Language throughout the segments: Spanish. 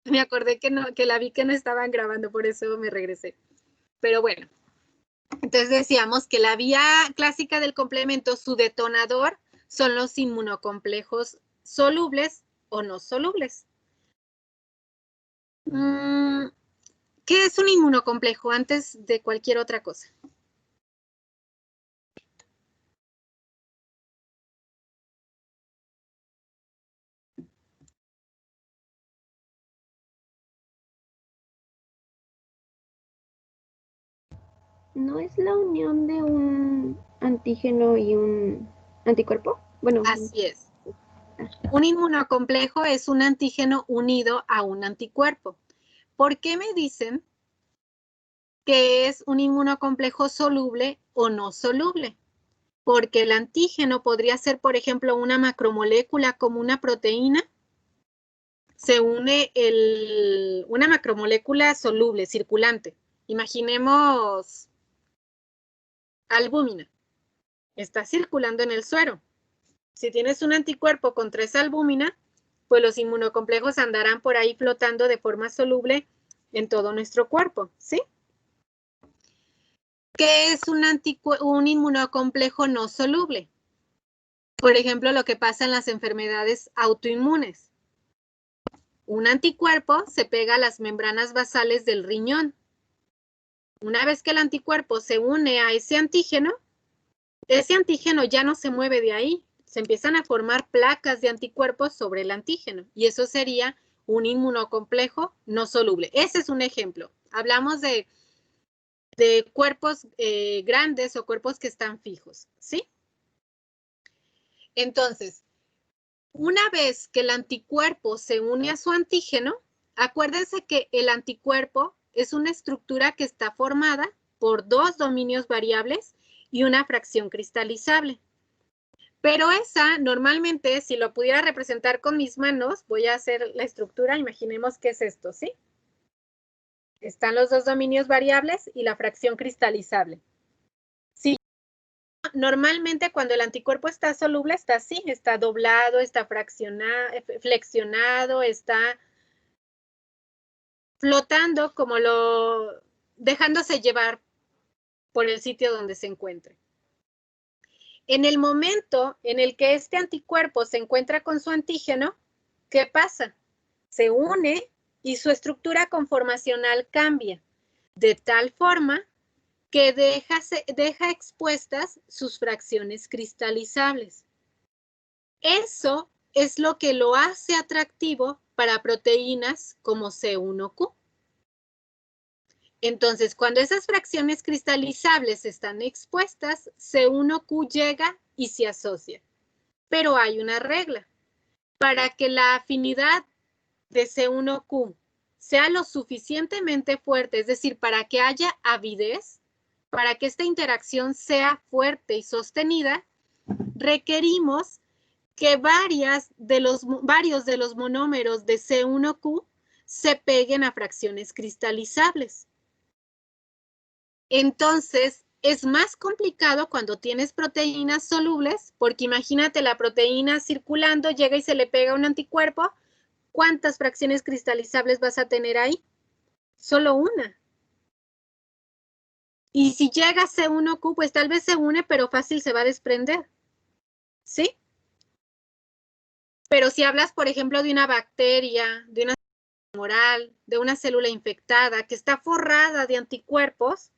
Me acordé que la vi que no estaban grabando, por eso me regresé. Pero bueno, entonces decíamos que la vía clásica del complemento, su detonador, son los inmunocomplejos solubles o no solubles. ¿Qué es un inmunocomplejo antes de cualquier otra cosa? ¿No es la unión de un antígeno y un anticuerpo? Bueno, así es. Un inmunocomplejo es un antígeno unido a un anticuerpo. ¿Por qué me dicen que es un inmunocomplejo soluble o no soluble? Porque el antígeno podría ser, por ejemplo, una macromolécula como una proteína. Se une una macromolécula soluble, circulante. Imaginemos albúmina. Está circulando en el suero. Si tienes un anticuerpo contra esa albúmina, pues los inmunocomplejos andarán por ahí flotando de forma soluble en todo nuestro cuerpo, ¿sí? ¿Qué es un inmunocomplejo no soluble? Por ejemplo, lo que pasa en las enfermedades autoinmunes. Un anticuerpo se pega a las membranas basales del riñón. Una vez que el anticuerpo se une a ese antígeno ya no se mueve de ahí. Se empiezan a formar placas de anticuerpos sobre el antígeno y eso sería un inmunocomplejo no soluble. Ese es un ejemplo. Hablamos de cuerpos grandes o cuerpos que están fijos, ¿sí? Entonces, una vez que el anticuerpo se une a su antígeno, acuérdense que el anticuerpo es una estructura que está formada por dos dominios variables y una fracción cristalizable. Pero esa, normalmente, si lo pudiera representar con mis manos, voy a hacer la estructura, imaginemos que es esto, ¿sí? Están los dos dominios variables y la fracción cristalizable. Sí, normalmente cuando el anticuerpo está soluble, está así, está doblado, está flexionado, está flotando como dejándose llevar por el sitio donde se encuentre. En el momento en el que este anticuerpo se encuentra con su antígeno, ¿qué pasa? Se une y su estructura conformacional cambia, de tal forma que deja expuestas sus fracciones cristalizables. Eso es lo que lo hace atractivo para proteínas como C1Q. Entonces, cuando esas fracciones cristalizables están expuestas, C1Q llega y se asocia. Pero hay una regla. Para que la afinidad de C1Q sea lo suficientemente fuerte, es decir, para que haya avidez, para que esta interacción sea fuerte y sostenida, requerimos que varios de los monómeros de C1Q se peguen a fracciones cristalizables. Entonces, es más complicado cuando tienes proteínas solubles, porque imagínate la proteína circulando, llega y se le pega a un anticuerpo. ¿Cuántas fracciones cristalizables vas a tener ahí? Solo una. Y si llega a C1Q, pues tal vez se une, pero fácil se va a desprender. ¿Sí? Pero si hablas, por ejemplo, de una bacteria, de una célula tumoral, de una célula infectada que está forrada de anticuerpos,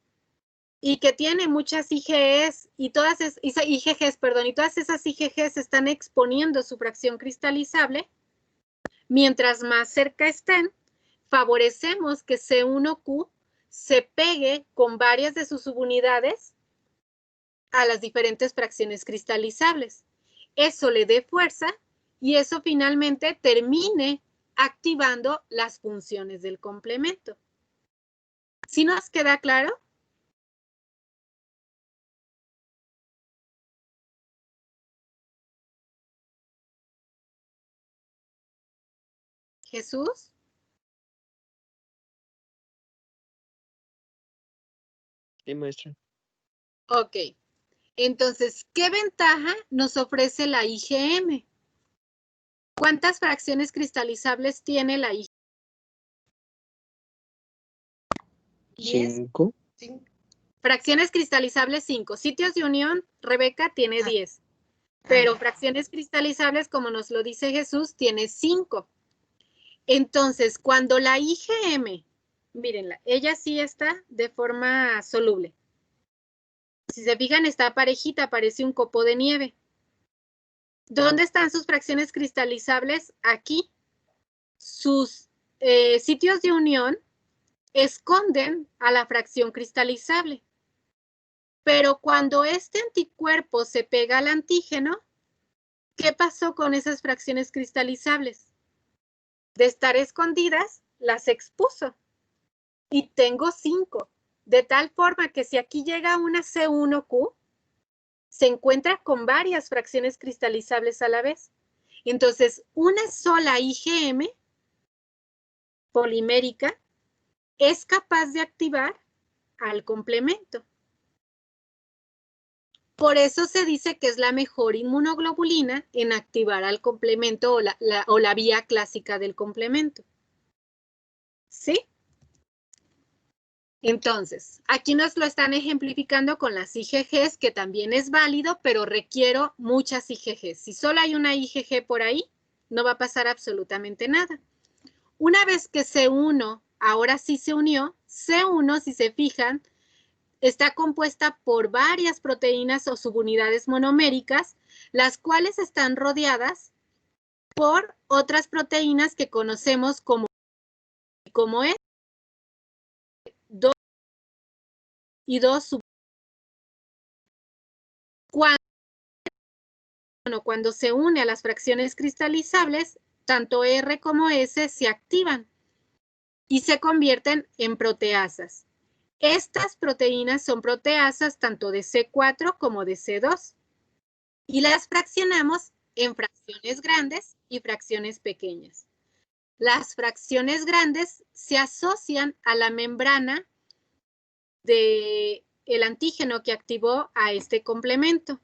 y que tiene muchas IgGs y todas esas IgGs están exponiendo su fracción cristalizable, mientras más cerca estén, favorecemos que C1Q se pegue con varias de sus subunidades a las diferentes fracciones cristalizables. Eso le dé fuerza y eso finalmente termine activando las funciones del complemento. ¿Sí nos queda claro? Jesús. Sí, maestra. Ok. Entonces, ¿qué ventaja nos ofrece la IgM? ¿Cuántas fracciones cristalizables tiene la IgM? 10. 5. Fracciones cristalizables 5. Sitios de unión, Rebeca tiene 10. Pero fracciones cristalizables, como nos lo dice Jesús, tiene 5. Entonces, cuando la IgM, mírenla, ella sí está de forma soluble. Si se fijan, está parejita, parece un copo de nieve. ¿Dónde están sus fracciones cristalizables? Aquí. Sus sitios de unión esconden a la fracción cristalizable. Pero cuando este anticuerpo se pega al antígeno, ¿qué pasó con esas fracciones cristalizables? De estar escondidas, las expuso. Y tengo 5. De tal forma que si aquí llega una C1Q, se encuentra con varias fracciones cristalizables a la vez. Entonces, una sola IgM polimérica es capaz de activar al complemento. Por eso se dice que es la mejor inmunoglobulina en activar al complemento o la vía clásica del complemento. ¿Sí? Entonces, aquí nos lo están ejemplificando con las IgGs, que también es válido, pero requiero muchas IgGs. Si solo hay una IgG por ahí, no va a pasar absolutamente nada. Una vez que C1, ahora sí se unió, C1, si se fijan, está compuesta por varias proteínas o subunidades monoméricas, las cuales están rodeadas por otras proteínas que conocemos como es y dos cuando se une a las fracciones cristalizables, tanto R como S se activan y se convierten en proteasas. Estas proteínas son proteasas tanto de C4 como de C2 y las fraccionamos en fracciones grandes y fracciones pequeñas. Las fracciones grandes se asocian a la membrana del antígeno que activó a este complemento.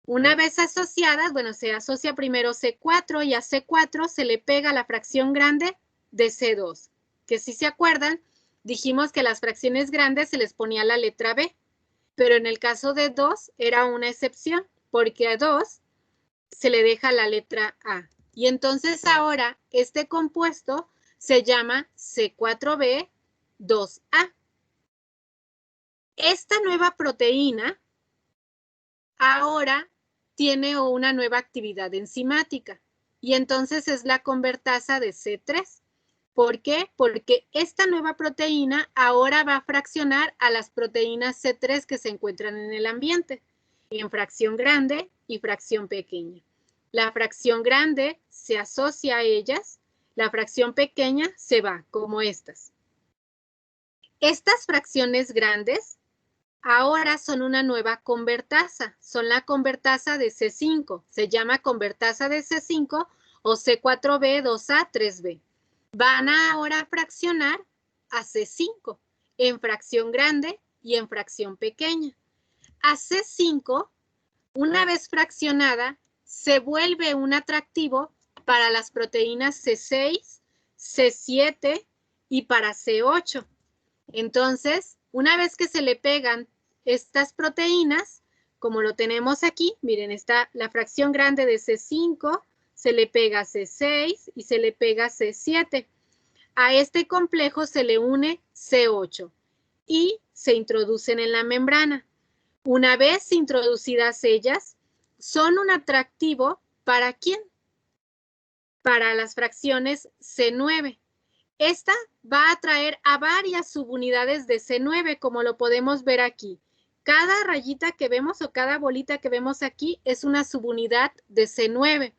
Una vez asociadas, bueno, se asocia primero C4 y a C4 se le pega la fracción grande de C2, que si se acuerdan, dijimos que las fracciones grandes se les ponía la letra B, pero en el caso de 2 era una excepción, porque a 2 se le deja la letra A. Y entonces ahora este compuesto se llama C4B2A. Esta nueva proteína ahora tiene una nueva actividad enzimática y entonces es la convertasa de C3. ¿Por qué? Porque esta nueva proteína ahora va a fraccionar a las proteínas C3 que se encuentran en el ambiente, en fracción grande y fracción pequeña. La fracción grande se asocia a ellas, la fracción pequeña se va, como estas. Estas fracciones grandes ahora son una nueva convertasa, son la convertasa de C5, se llama convertasa de C5 o C4B2A3B. Van a ahora fraccionar a C5 en fracción grande y en fracción pequeña. A C5, una vez fraccionada, se vuelve un atractivo para las proteínas C6, C7 y para C8. Entonces, una vez que se le pegan estas proteínas, como lo tenemos aquí, miren, está la fracción grande de C5, se le pega C6 y se le pega C7. A este complejo se le une C8 y se introducen en la membrana. Una vez introducidas ellas, son un atractivo ¿para quién? Para las fracciones C9. Esta va a atraer a varias subunidades de C9, como lo podemos ver aquí. Cada rayita que vemos o cada bolita que vemos aquí es una subunidad de C9,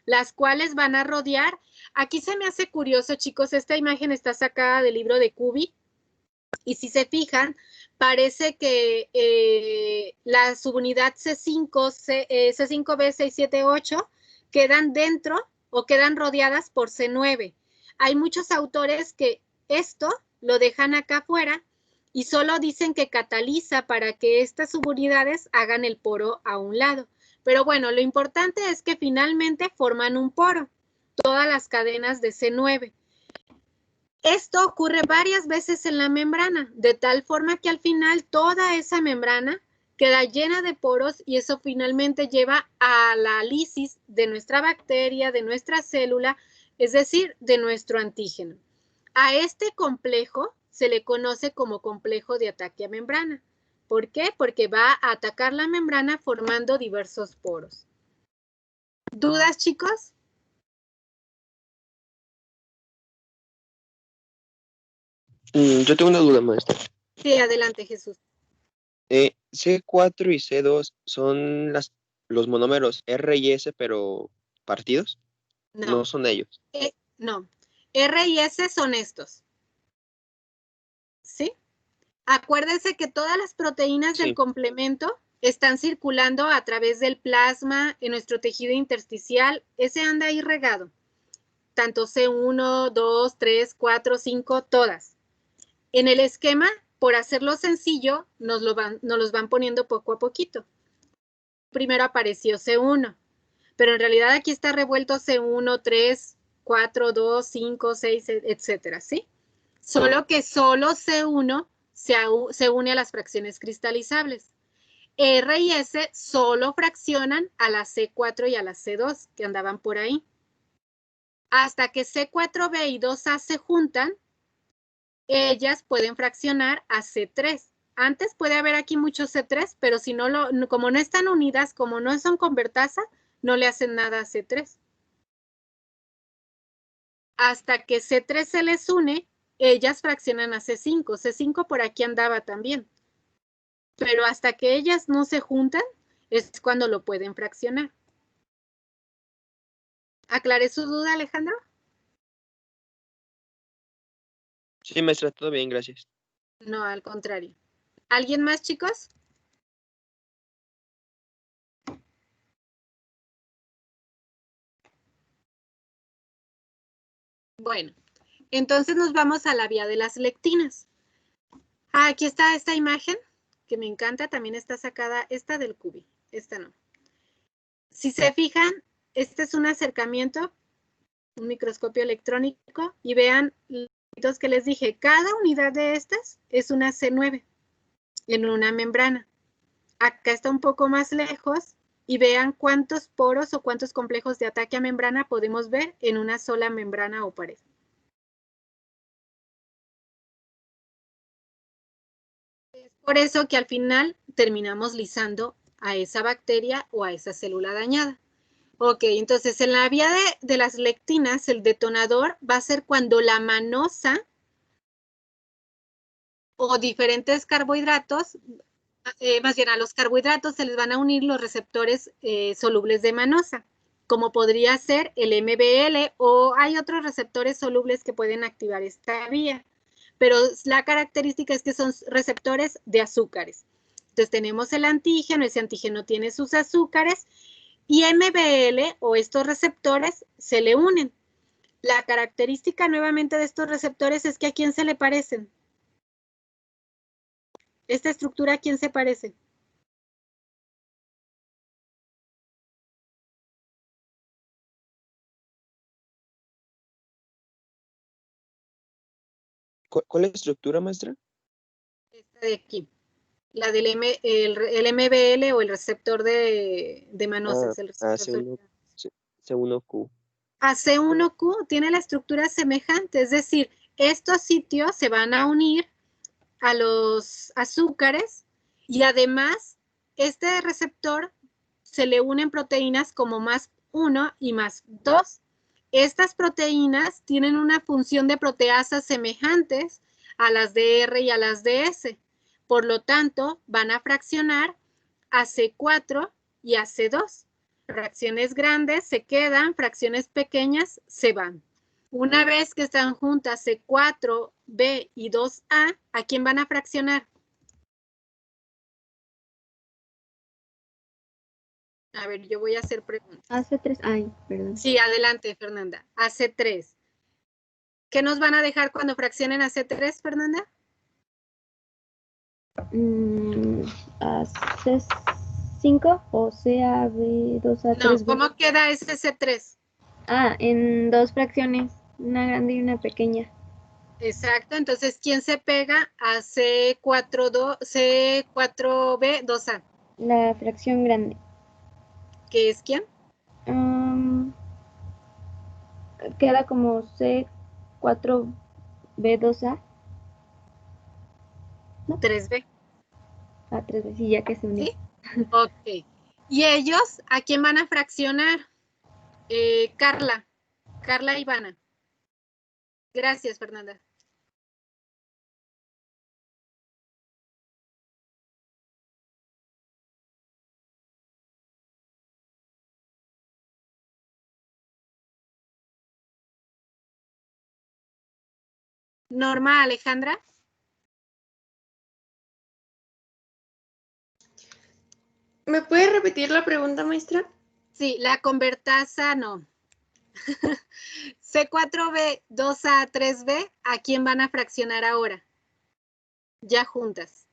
las cuales van a rodear. Aquí se me hace curioso, chicos, esta imagen está sacada del libro de Cubi, y si se fijan, parece que la subunidad C5, C5B, 6, 7, 8 quedan dentro o quedan rodeadas por C9. Hay muchos autores que esto lo dejan acá afuera y solo dicen que cataliza para que estas subunidades hagan el poro a un lado. Pero bueno, lo importante es que finalmente forman un poro, todas las cadenas de C9. Esto ocurre varias veces en la membrana, de tal forma que al final toda esa membrana queda llena de poros y eso finalmente lleva a la lisis de nuestra bacteria, de nuestra célula, es decir, de nuestro antígeno. A este complejo se le conoce como complejo de ataque a membrana. ¿Por qué? Porque va a atacar la membrana formando diversos poros. ¿Dudas, chicos? Yo tengo una duda, maestra. Sí, adelante, Jesús. C4 y C2 son los monómeros R y S, pero partidos. No No, son ellos. no. R y S son estos. ¿Sí? Acuérdense que todas las proteínas del Sí. complemento están circulando a través del plasma en nuestro tejido intersticial. Ese anda ahí regado. Tanto C1, 2, 3, 4, 5, todas. En el esquema, por hacerlo sencillo, nos los van poniendo poco a poquito. Primero apareció C1, pero en realidad aquí está revuelto C1, 3, 4, 2, 5, 6, etcétera, ¿sí? Solo que solo C1 se une a las fracciones cristalizables. R y S solo fraccionan a la C4 y a la C2 que andaban por ahí. Hasta que C4b y 2a se juntan, ellas pueden fraccionar a C3. Antes puede haber aquí muchos C3, pero si no como no están unidas, como no son convertasa, no le hacen nada a C3. Hasta que C3 se les une, ellas fraccionan a C5. C5 por aquí andaba también. Pero hasta que ellas no se juntan, es cuando lo pueden fraccionar. ¿Aclaré su duda, Alejandro? Sí, maestra, todo bien, gracias. No, al contrario. ¿Alguien más, chicos? Bueno, entonces nos vamos a la vía de las lectinas. Aquí está esta imagen, que me encanta, también está sacada, esta del cubi, esta no. Si se fijan, este es un acercamiento, un microscopio electrónico, y vean los que les dije, cada unidad de estas es una C9 en una membrana. Acá está un poco más lejos y vean cuántos poros o cuántos complejos de ataque a membrana podemos ver en una sola membrana o pared. Es por eso que al final terminamos lisando a esa bacteria o a esa célula dañada. Ok, entonces en la vía de las lectinas, el detonador va a ser cuando la manosa o diferentes carbohidratos, más bien a los carbohidratos se les van a unir los receptores solubles de manosa, como podría ser el MBL o hay otros receptores solubles que pueden activar esta vía, pero la característica es que son receptores de azúcares. Entonces tenemos el antígeno, ese antígeno tiene sus azúcares y MBL o estos receptores se le unen. La característica nuevamente de estos receptores es que ¿a quién se le parecen? ¿Esta estructura a quién se parece? ¿Cuál es la estructura, maestra? Esta de aquí. La del el MBL o el receptor de Manosa. El receptor C1Q. AC1Q tiene la estructura semejante, es decir, estos sitios se van a unir a los azúcares y además este receptor se le unen proteínas como más 1 y más 2. Estas proteínas tienen una función de proteasas semejantes a las de R y a las de S. Por lo tanto, van a fraccionar a C4 y a C2. Fracciones grandes se quedan, fracciones pequeñas se van. Una vez que están juntas C4, B y 2A, ¿a quién van a fraccionar? A ver, yo voy a hacer preguntas. AC3, ay, perdón. Sí, adelante, Fernanda. A C3. ¿Qué nos van a dejar cuando fraccionen a C3, Fernanda? AC5 o CAB2A3. No, ¿cómo queda ese C3? En dos fracciones, una grande y una pequeña. Exacto, entonces, ¿quién se pega a C4B2A? La fracción grande. ¿Qué es quién? Queda como C4B2A. ¿No? 3B, A 3 veces, ya que se unió. ¿sí? Ok. ¿Y ellos a quién van a fraccionar? Carla y Ivana. Gracias, Fernanda. Norma, Alejandra. ¿Me puede repetir la pregunta, maestra? Sí, la convertasa no. C4B, 2A, 3B, ¿a quién van a fraccionar ahora? Ya juntas.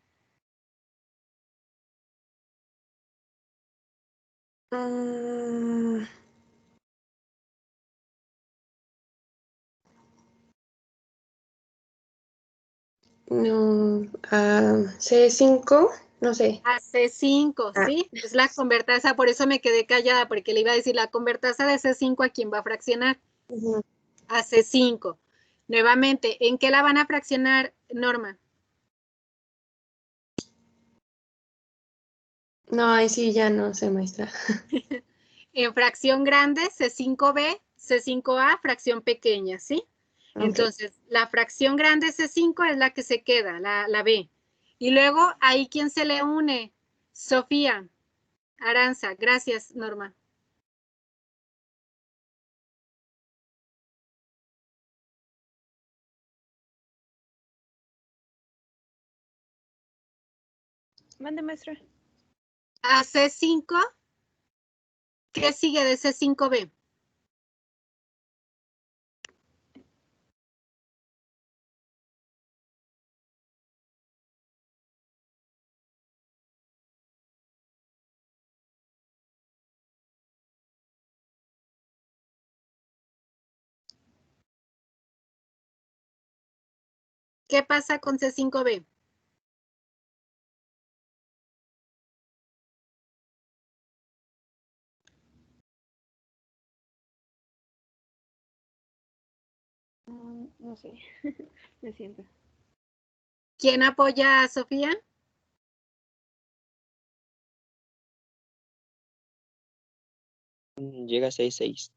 No, C5, no sé. A C5, ¿sí? Es la convertasa, por eso me quedé callada, porque le iba a decir la convertasa de C5, ¿a quién va a fraccionar? Ujú. A C5. Nuevamente, ¿en qué la van a fraccionar, Norma? No, ahí sí ya no sé, maestra. En fracción grande, C5B, C5A, fracción pequeña, ¿sí? Ok. Entonces, la fracción grande C5 es la que se queda, la B. Y luego, ahí, ¿quién se le une? Sofía Aranza. Gracias, Norma. Mande, maestra. A C5, ¿qué sigue de C5B? ¿Qué pasa con C5B? No sé. Me siento. ¿Quién apoya a Sofía? Llega a 6, 6.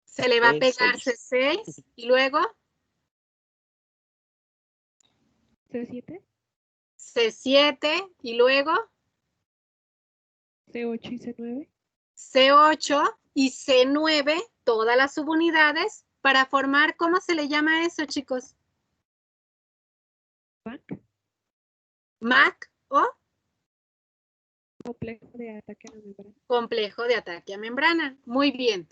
Se le va a pegar C6. C6 y luego C7, C7 y luego C8 y C9. C8 y C9, todas las subunidades, para formar, ¿cómo se le llama eso, chicos? MAC, MAC o complejo de ataque a la membrana. complejo de ataque a membrana. Muy bien.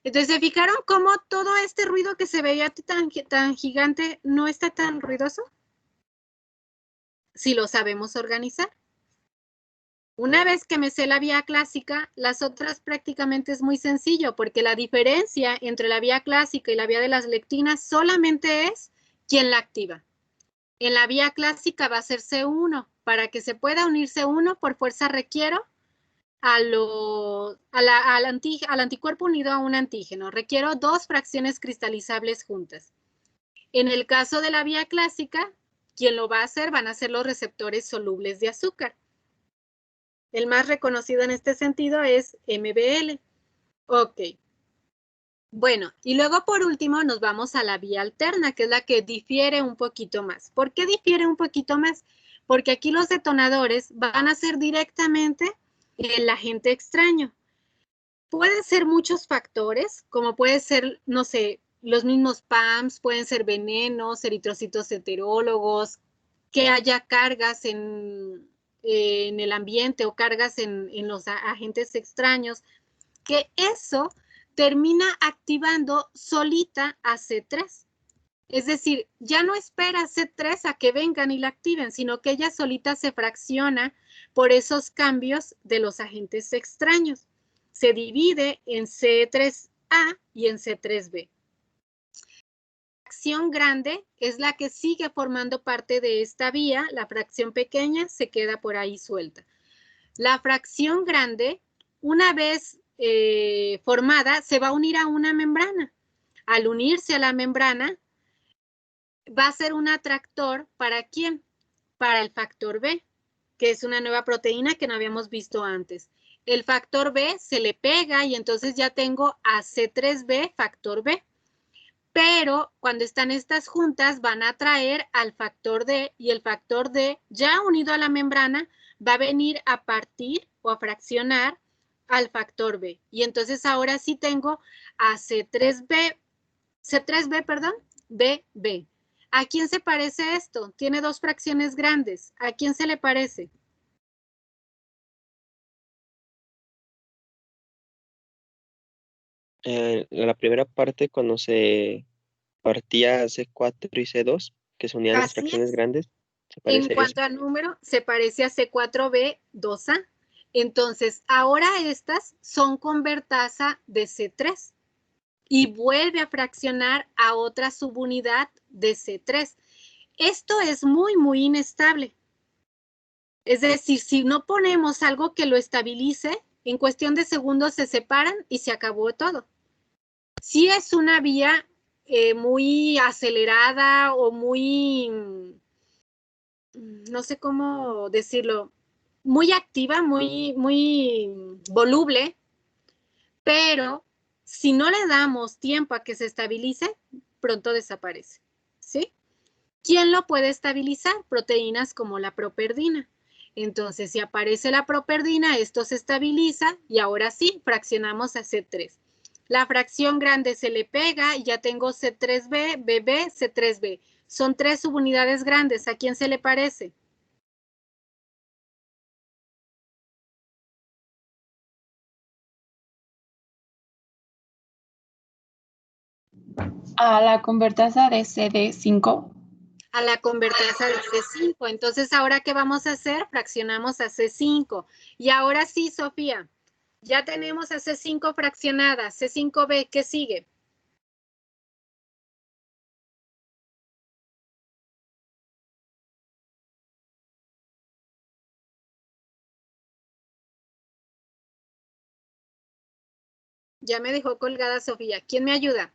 Entonces, ¿se fijaron cómo todo este ruido que se veía tan gigante no está tan ruidoso? Si lo sabemos organizar. Una vez que me sé la vía clásica, las otras prácticamente es muy sencillo, porque la diferencia entre la vía clásica y la vía de las lectinas solamente es quién la activa. En la vía clásica va a ser C1. Para que se pueda unir C1, por fuerza requiero al anticuerpo unido a un antígeno. Requiero dos fracciones cristalizables juntas. En el caso de la vía clásica, quien lo va a hacer van a ser los receptores solubles de azúcar. El más reconocido en este sentido es MBL. Ok. Bueno, y luego por último nos vamos a la vía alterna, que es la que difiere un poquito más. ¿Por qué difiere un poquito más? Porque aquí los detonadores van a ser directamente el agente extraño. Pueden ser muchos factores, como puede ser, no sé, los mismos PAMs, pueden ser venenos, eritrocitos heterólogos, que haya cargas en el ambiente o cargas en los agentes extraños, que eso termina activando solita a C3. Es decir, ya no espera C3 a que vengan y la activen, sino que ella solita se fracciona por esos cambios de los agentes extraños. Se divide en C3A y en C3B. fracción grande es la que sigue formando parte de esta vía, la fracción pequeña se queda por ahí suelta. La fracción grande, una vez formada, se va a unir a una membrana. Al unirse a la membrana, va a ser un atractor ¿para quién? Para el factor B, que es una nueva proteína que no habíamos visto antes. El factor B se le pega y entonces ya tengo a C3B factor B. Pero cuando están estas juntas van a atraer al factor D y el factor D ya unido a la membrana va a venir a partir o a fraccionar al factor B. Y entonces ahora sí tengo a C3B, perdón, BB. ¿A quién se parece esto? Tiene dos fracciones grandes. ¿A quién se le parece? La primera parte, cuando se partía C4 y C2, que se unían las Así fracciones es. grandes, se En parece a eso. cuanto al número, se parece a C4B2A. Entonces, ahora estas son convertasa de C3 y vuelve a fraccionar a otra subunidad de C3. Esto es muy, muy inestable. Es decir, si no ponemos algo que lo estabilice, en cuestión de segundos se separan y se acabó todo. Si es una vía muy acelerada o muy, no sé cómo decirlo, muy activa, muy voluble, pero si no le damos tiempo a que se estabilice, pronto desaparece, ¿sí? ¿Quién lo puede estabilizar? Proteínas como la properdina. Entonces, si aparece la properdina, esto se estabiliza y ahora sí, fraccionamos a C3. La fracción grande se le pega y ya tengo C3B, BB, C3B. Son tres subunidades grandes. ¿A quién se le parece? A la convertasa de CD5. A la convertasa de C5. Entonces, ¿ahora qué vamos a hacer? Fraccionamos a C5. Y ahora sí, Sofía, ya tenemos a C5 fraccionada. C5B, ¿qué sigue? Ya me dejó colgada Sofía. ¿Quién me ayuda?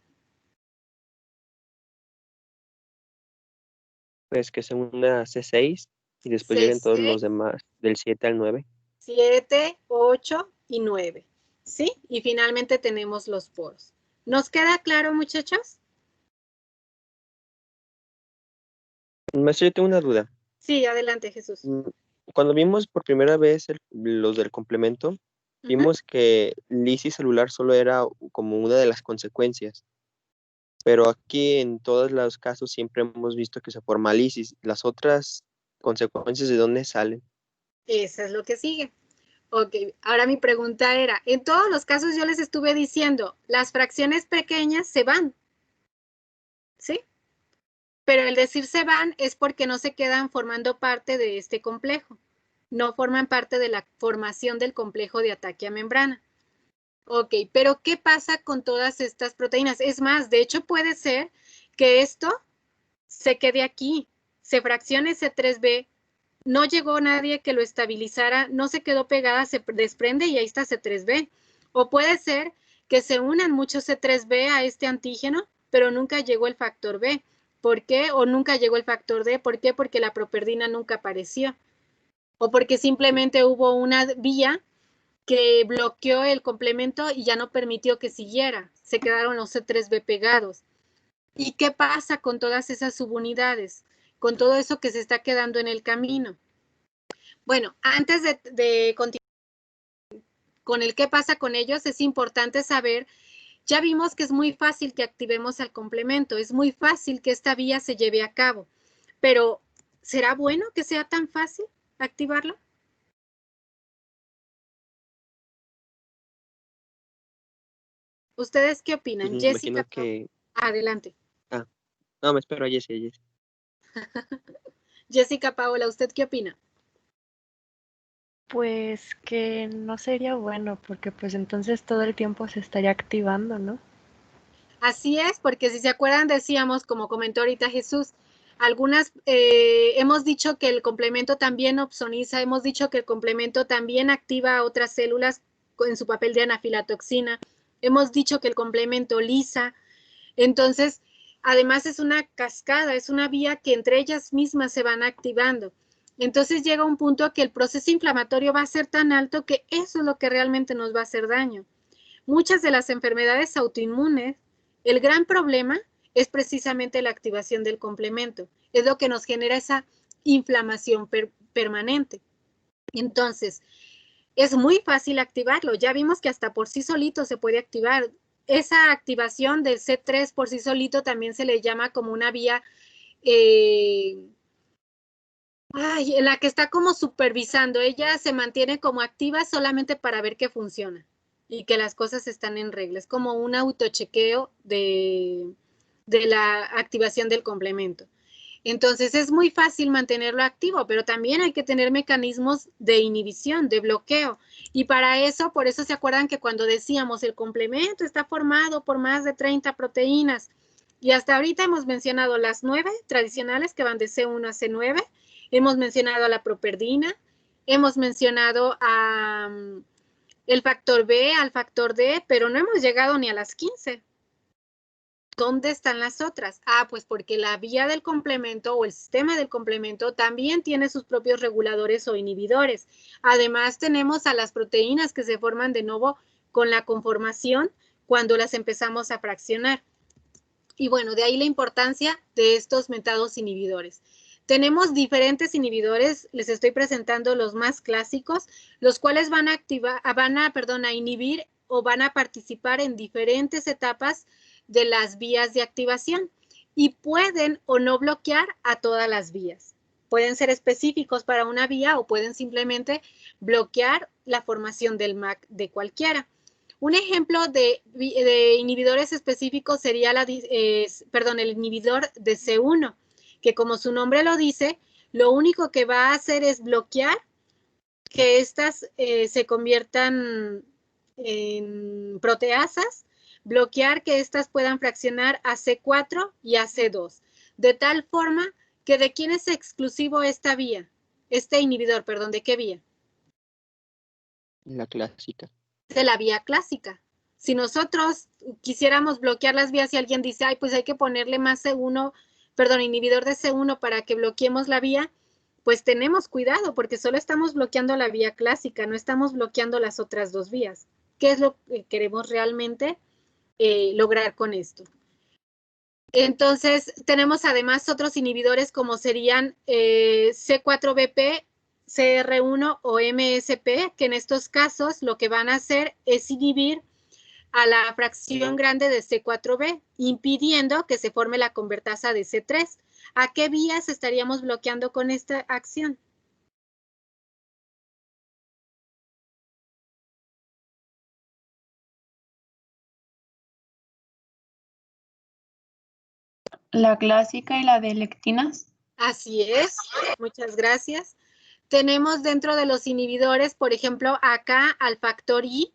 Pues que se una C6 y después lleguen todos los C6, demás, del 7 al 9. 7, 8 y 9. ¿Sí? Y finalmente tenemos los poros. ¿Nos queda claro, muchachos? Maestro, yo tengo una duda. Sí, adelante, Jesús. Cuando vimos por primera vez los del complemento, vimos que lisis celular solo era como una de las consecuencias, pero aquí en todos los casos siempre hemos visto que se forma lisis. ¿Las otras consecuencias de dónde salen? Eso es lo que sigue. Ok, ahora mi pregunta era, en todos los casos yo les estuve diciendo, las fracciones pequeñas se van, ¿sí? Pero el decir se van es porque no se quedan formando parte de este complejo, no forman parte de la formación del complejo de ataque a membrana. Ok, pero ¿qué pasa con todas estas proteínas? Es más, de hecho puede ser que esto se quede aquí, se fraccione C3B, no llegó nadie que lo estabilizara, no se quedó pegada, se desprende y ahí está C3B. O puede ser que se unan muchos C3B a este antígeno, pero nunca llegó el factor B. ¿Por qué? O nunca llegó el factor D. ¿Por qué? Porque la properdina nunca apareció. O porque simplemente hubo una vía que bloqueó el complemento y ya no permitió que siguiera. Se quedaron los C3B pegados. ¿Y qué pasa con todas esas subunidades? Con todo eso que se está quedando en el camino. Bueno, antes de continuar con el qué pasa con ellos, es importante saber, ya vimos que es muy fácil que activemos el complemento, es muy fácil que esta vía se lleve a cabo, pero ¿será bueno que sea tan fácil activarlo? ¿Ustedes qué Pues opinan? me Jessica, imagino que... adelante. Ah, no, me espero a Jessie. Jessica Paola, ¿usted qué opina? Pues que no sería bueno, porque pues entonces todo el tiempo se estaría activando, ¿no? Así es, porque si se acuerdan decíamos, como comentó ahorita Jesús, algunas, hemos dicho que el complemento también opsoniza, hemos dicho que el complemento también activa a otras células en su papel de anafilatoxina, hemos dicho que el complemento lisa, entonces, además es una cascada, es una vía que entre ellas mismas se van activando. Entonces llega un punto que el proceso inflamatorio va a ser tan alto que eso es lo que realmente nos va a hacer daño. Muchas de las enfermedades autoinmunes, el gran problema es precisamente la activación del complemento. Es lo que nos genera esa inflamación permanente. Entonces, es muy fácil activarlo. Ya vimos que hasta por sí solito se puede activar. Esa activación del C3 por sí solito también se le llama como una vía en la que está como supervisando. Ella se mantiene como activa solamente para ver que funciona y que las cosas están en regla. Es como un autochequeo de la activación del complemento. Entonces es muy fácil mantenerlo activo, pero también hay que tener mecanismos de inhibición, de bloqueo. Y para eso, por eso se acuerdan que cuando decíamos el complemento está formado por más de 30 proteínas. Y hasta ahorita hemos mencionado las 9 tradicionales que van de C1 a C9. Hemos mencionado a la properdina, hemos mencionado el factor B, al factor D, pero no hemos llegado ni a las 15. ¿Dónde están las otras? Pues porque la vía del complemento o el sistema del complemento también tiene sus propios reguladores o inhibidores. Además, tenemos a las proteínas que se forman de nuevo con la conformación cuando las empezamos a fraccionar. Y bueno, de ahí la importancia de estos metados inhibidores. Tenemos diferentes inhibidores, les estoy presentando los más clásicos, los cuales van a inhibir o van a participar en diferentes etapas de las vías de activación y pueden o no bloquear a todas las vías. Pueden ser específicos para una vía o pueden simplemente bloquear la formación del MAC de cualquiera. Un ejemplo de inhibidores específicos sería el inhibidor de C1, que como su nombre lo dice, lo único que va a hacer es bloquear que estas se conviertan en proteasas, bloquear que estas puedan fraccionar a C4 y a C2, de tal forma que ¿de quién es exclusivo esta vía? Este inhibidor, perdón, ¿de qué vía? La clásica. De la vía clásica. Si nosotros quisiéramos bloquear las vías y alguien dice, pues hay que ponerle más C1, perdón, inhibidor de C1 para que bloqueemos la vía, pues tenemos cuidado porque solo estamos bloqueando la vía clásica, no estamos bloqueando las otras dos vías. ¿Qué es lo que queremos realmente lograr con esto? Entonces, tenemos además otros inhibidores como serían C4BP, CR1 o MSP, que en estos casos lo que van a hacer es inhibir a la fracción grande de C4B, impidiendo que se forme la convertasa de C3. ¿A qué vías estaríamos bloqueando con esta acción? La clásica y la de lectinas. Así es, muchas gracias. Tenemos dentro de los inhibidores, por ejemplo, acá al factor I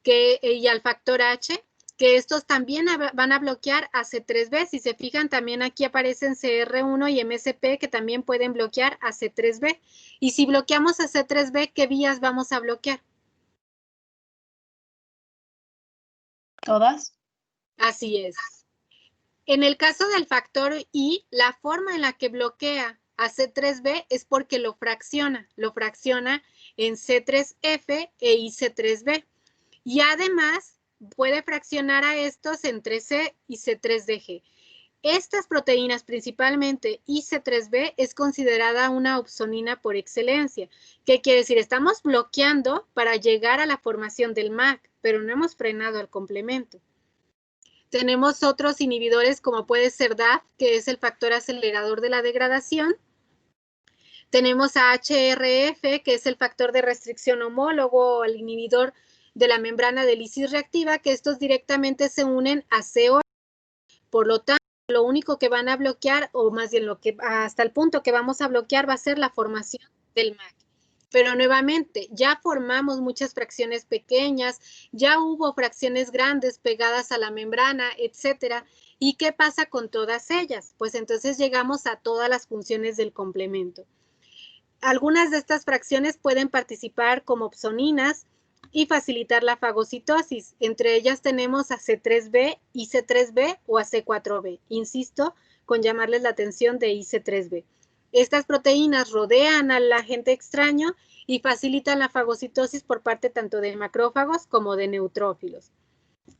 y al factor H, que estos también van a bloquear a C3B. Si se fijan, también aquí aparecen CR1 y MSP que también pueden bloquear a C3B. Y si bloqueamos a C3B, ¿qué vías vamos a bloquear? ¿Todas? Así es. En el caso del factor I, la forma en la que bloquea a C3B es porque lo fracciona en C3F e IC3B. Y además puede fraccionar a estos en 3C y C3DG. Estas proteínas, principalmente IC3B, es considerada una opsonina por excelencia. ¿Qué quiere decir? Estamos bloqueando para llegar a la formación del MAC, pero no hemos frenado el complemento. Tenemos otros inhibidores como puede ser DAF, que es el factor acelerador de la degradación. Tenemos a HRF, que es el factor de restricción homólogo, el inhibidor de la membrana de lisis reactiva, que estos directamente se unen a CO. Por lo tanto, lo único que van a bloquear, o más bien hasta el punto que vamos a bloquear, va a ser la formación del MAC. Pero nuevamente, ya formamos muchas fracciones pequeñas, ya hubo fracciones grandes pegadas a la membrana, etcétera. ¿Y qué pasa con todas ellas? Pues entonces llegamos a todas las funciones del complemento. Algunas de estas fracciones pueden participar como opsoninas y facilitar la fagocitosis. Entre ellas tenemos a C3b, IC3b o a C4b. Insisto con llamarles la atención de IC3b. Estas proteínas rodean al agente extraño y facilitan la fagocitosis por parte tanto de macrófagos como de neutrófilos.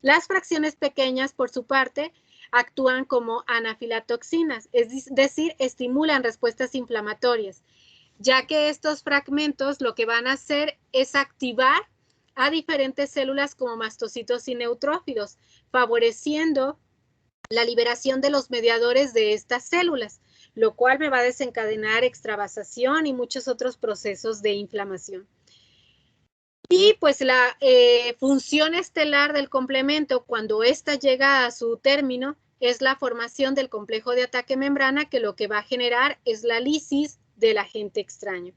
Las fracciones pequeñas, por su parte, actúan como anafilatoxinas, es decir, estimulan respuestas inflamatorias, ya que estos fragmentos lo que van a hacer es activar a diferentes células como mastocitos y neutrófilos, favoreciendo la liberación de los mediadores de estas células, lo cual me va a desencadenar extravasación y muchos otros procesos de inflamación. Y pues la función estelar del complemento, cuando ésta llega a su término, es la formación del complejo de ataque membrana, que lo que va a generar es la lisis del agente extraño.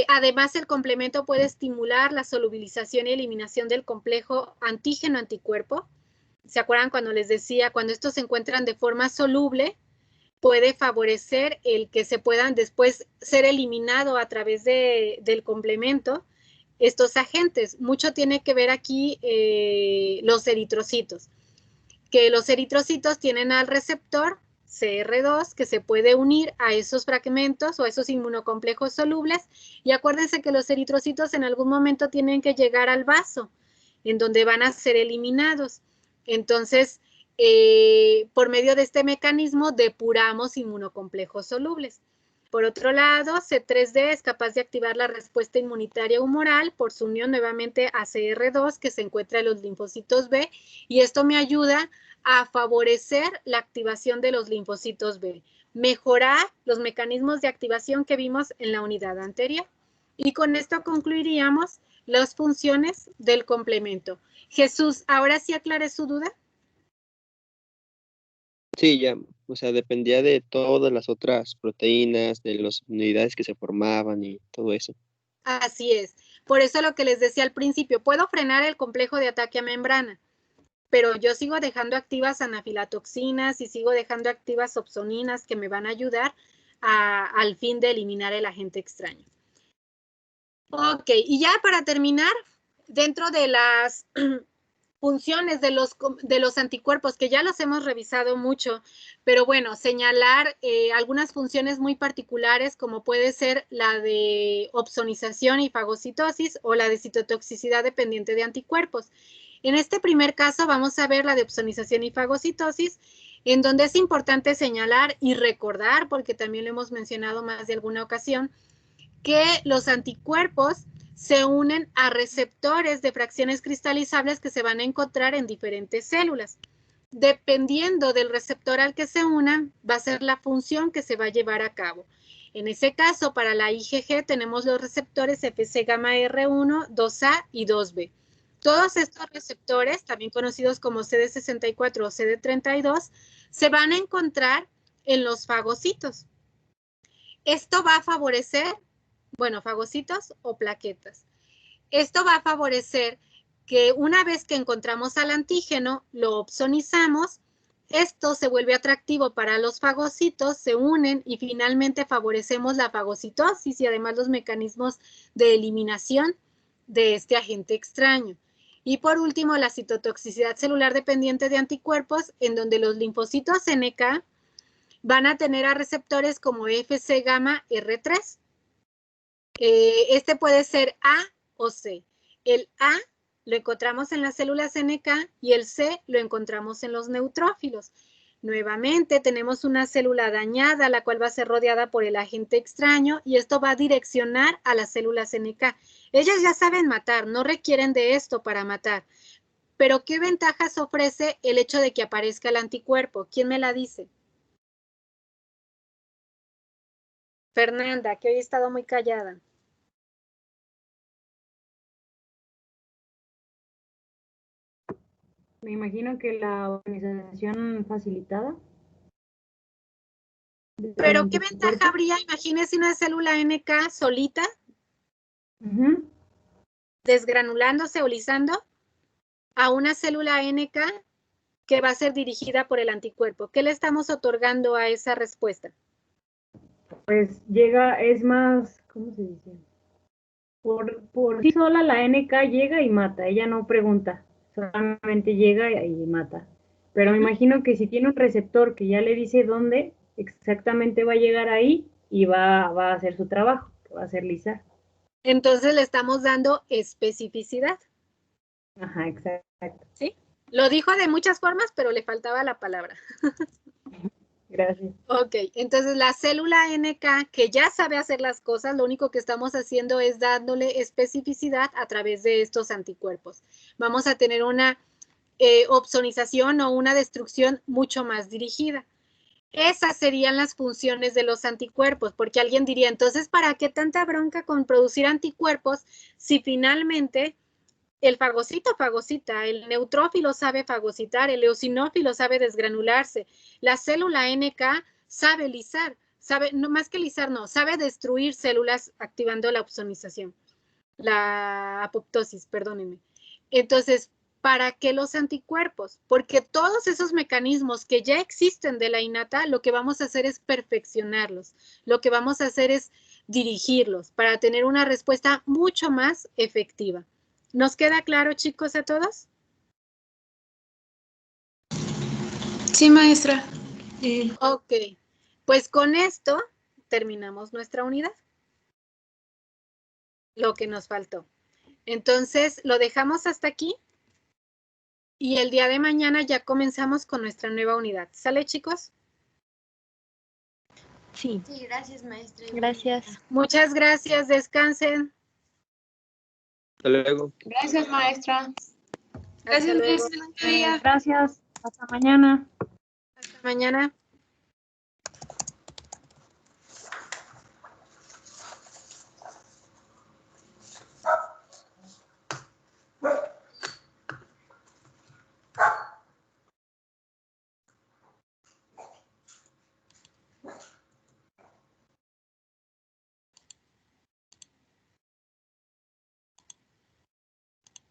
Además, el complemento puede estimular la solubilización y eliminación del complejo antígeno-anticuerpo. ¿Se acuerdan cuando les decía, cuando estos se encuentran de forma soluble, puede favorecer el que se puedan después ser eliminado a través del complemento estos agentes? Mucho tiene que ver aquí los eritrocitos, que los eritrocitos tienen al receptor CR2 que se puede unir a esos fragmentos o a esos inmunocomplejos solubles, y acuérdense que los eritrocitos en algún momento tienen que llegar al vaso, en donde van a ser eliminados. Entonces, por medio de este mecanismo depuramos inmunocomplejos solubles. Por otro lado, C3d es capaz de activar la respuesta inmunitaria humoral por su unión nuevamente a CR2 que se encuentra en los linfocitos B, y esto me ayuda a favorecer la activación de los linfocitos B, mejorar los mecanismos de activación que vimos en la unidad anterior. Y con esto concluiríamos las funciones del complemento. Jesús, ¿ahora sí aclaré su duda? Sí, ya, o sea, dependía de todas las otras proteínas, de las unidades que se formaban y todo eso. Así es. Por eso lo que les decía al principio, puedo frenar el complejo de ataque a membrana, pero yo sigo dejando activas anafilatoxinas y sigo dejando activas opsoninas que me van a ayudar al fin de eliminar el agente extraño. Ok, y ya para terminar, dentro de las funciones de los anticuerpos, que ya los hemos revisado mucho, pero bueno, señalar algunas funciones muy particulares, como puede ser la de opsonización y fagocitosis o la de citotoxicidad dependiente de anticuerpos. En este primer caso vamos a ver la de opsonización y fagocitosis, en donde es importante señalar y recordar, porque también lo hemos mencionado más de alguna ocasión, que los anticuerpos se unen a receptores de fracciones cristalizables que se van a encontrar en diferentes células. Dependiendo del receptor al que se unan, va a ser la función que se va a llevar a cabo. En ese caso, para la IgG tenemos los receptores Fc gamma R1, 2A y 2B. Todos estos receptores, también conocidos como CD64 o CD32, se van a encontrar en los fagocitos. Esto va a favorecer, bueno, fagocitos o plaquetas. Esto va a favorecer que una vez que encontramos al antígeno, lo opsonizamos, esto se vuelve atractivo para los fagocitos, se unen y finalmente favorecemos la fagocitosis y además los mecanismos de eliminación de este agente extraño. Y por último, la citotoxicidad celular dependiente de anticuerpos, en donde los linfocitos NK van a tener a receptores como Fc gamma R3. Este puede ser A o C. El A lo encontramos en las células NK y el C lo encontramos en los neutrófilos. Nuevamente tenemos una célula dañada, la cual va a ser rodeada por el agente extraño, y esto va a direccionar a las células NK. Ellas ya saben matar, no requieren de esto para matar. Pero ¿qué ventajas ofrece el hecho de que aparezca el anticuerpo? ¿Quién me la dice? Fernanda, que hoy he estado muy callada. Me imagino que la organización facilitada. Pero ¿qué ventaja habría? Imagínese una célula NK solita, Ujú. desgranulándose o lisando a una célula NK que va a ser dirigida por el anticuerpo. ¿Qué le estamos otorgando a esa respuesta? Pues llega, es más, ¿cómo se dice? Por sí sola la NK llega y mata, ella no pregunta, solamente llega y mata. Pero me imagino que si tiene un receptor que ya le dice dónde exactamente va a llegar ahí y va a hacer su trabajo, que va a ser lisar. Entonces le estamos dando especificidad. Ajá, exacto. ¿Sí? Lo dijo de muchas formas, pero le faltaba la palabra. Gracias. Ok, entonces la célula NK que ya sabe hacer las cosas, lo único que estamos haciendo es dándole especificidad a través de estos anticuerpos. Vamos a tener una opsonización o una destrucción mucho más dirigida. Esas serían las funciones de los anticuerpos, porque alguien diría, entonces, ¿para qué tanta bronca con producir anticuerpos si finalmente el fagocito fagocita, el neutrófilo sabe fagocitar, el eosinófilo sabe desgranularse, la célula NK sabe lisar, sabe, no más que lisar, no, sabe destruir células activando la opsonización, la apoptosis, perdónenme. Entonces, ¿para qué los anticuerpos? Porque todos esos mecanismos que ya existen de la innata, lo que vamos a hacer es perfeccionarlos, lo que vamos a hacer es dirigirlos para tener una respuesta mucho más efectiva. ¿Nos queda claro, chicos, a todos? Sí, maestra. Ok, pues con esto terminamos nuestra unidad. Lo que nos faltó. Entonces, lo dejamos hasta aquí y el día de mañana ya comenzamos con nuestra nueva unidad. ¿Sale, chicos? Sí. Sí, gracias, maestra. Gracias. Muchas gracias, descansen. Hasta luego. Gracias, maestra. Hasta Gracias, luego. maestra. Buen día. Gracias. Hasta mañana. Hasta mañana.